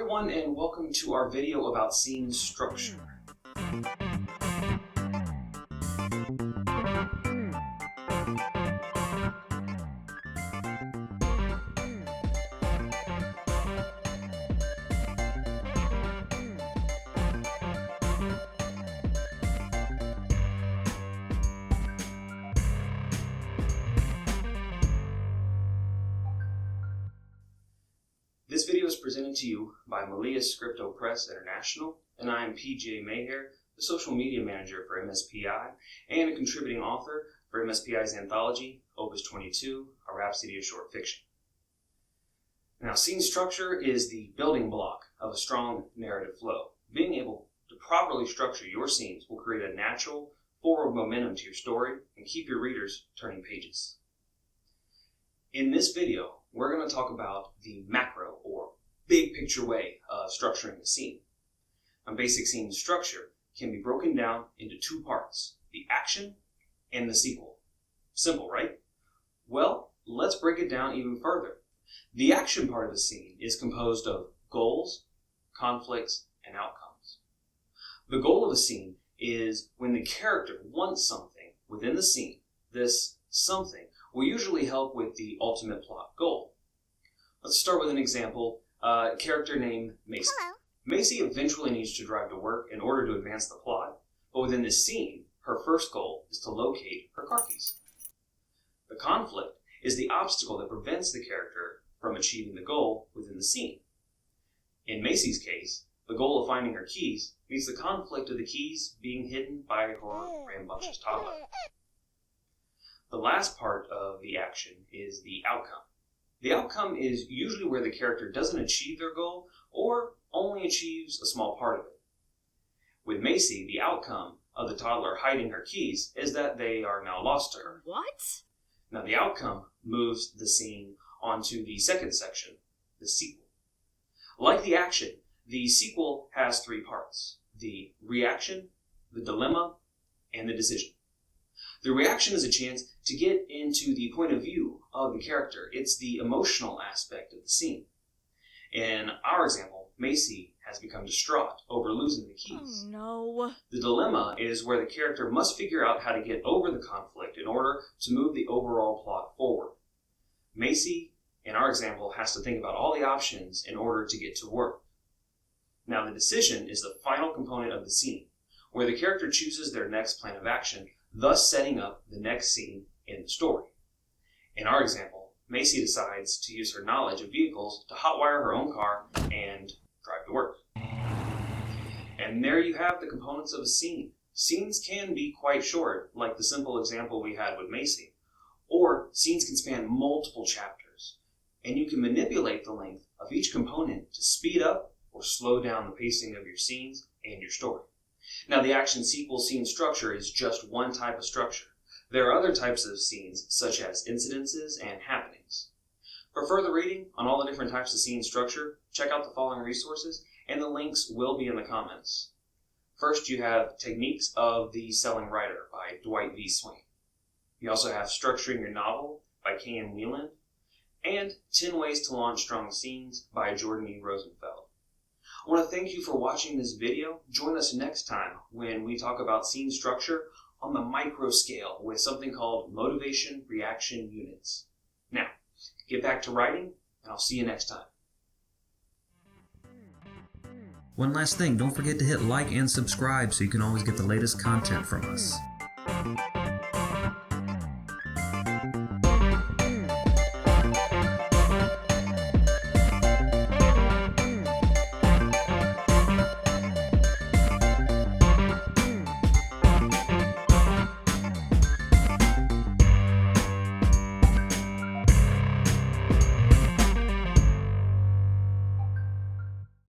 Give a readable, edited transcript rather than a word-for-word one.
everyone, and welcome to our video about scene structure. This video is presented to you by Melius Scripto Press International, and I am PJ Mayher, the social media manager for MSPI and a contributing author for MSPI's anthology, Opus 22, A Rhapsody of Short Fiction. Now, scene structure is the building block of a strong narrative flow. Being able to properly structure your scenes will create a natural forward momentum to your story and keep your readers turning pages. In this video, we're going to talk about the macro or big picture way of structuring a scene. A basic scene structure can be broken down into two parts, the action and the sequel. Simple, right? Well, let's break it down even further. The action part of the scene is composed of goals, conflicts, and outcomes. The goal of a scene is when the character wants something within the scene. This something will usually help with the ultimate plot goal. Let's start with an example. A character named Macy. Hello. Macy eventually needs to drive to work in order to advance the plot, but within this scene, her first goal is to locate her car keys. The conflict is the obstacle that prevents the character from achieving the goal within the scene. In Macy's case, the goal of finding her keys meets the conflict of the keys being hidden by her rambunctious toddler. The last part of the action is the outcome. The outcome is usually where the character doesn't achieve their goal or only achieves a small part of it. With Macy, the outcome of the toddler hiding her keys is that they are now lost to her. What? Now the outcome moves the scene onto the second section, the sequel. Like the action, the sequel has three parts: the reaction, the dilemma, and the decision. The reaction is a chance to get into the point of view of the character. It's the emotional aspect of the scene. In our example, Macy has become distraught over losing the keys. Oh no. The dilemma is where the character must figure out how to get over the conflict in order to move the overall plot forward. Macy, in our example, has to think about all the options in order to get to work. Now, the decision is the final component of the scene, where the character chooses their next plan of action, thus setting up the next scene in the story. In our example, Macy decides to use her knowledge of vehicles to hotwire her own car and drive to work. And there you have the components of a scene. Scenes can be quite short, like the simple example we had with Macy, or scenes can span multiple chapters, and you can manipulate the length of each component to speed up or slow down the pacing of your scenes and your story. Now, the action sequel scene structure is just one type of structure. There are other types of scenes, such as incidences and happenings. For further reading on all the different types of scene structure, check out the following resources, and the links will be in the comments. First, you have Techniques of the Selling Writer by Dwight V. Swain. You also have Structuring Your Novel by K.M. Wieland, and 10 Ways to Launch Strong Scenes by Jordan E. Rosenfeld. I want to thank you for watching this video. Join us next time when we talk about scene structure on the micro scale with something called motivation reaction units. Now, get back to writing, and I'll see you next time. One last thing, don't forget to hit like and subscribe so you can always get the latest content from us.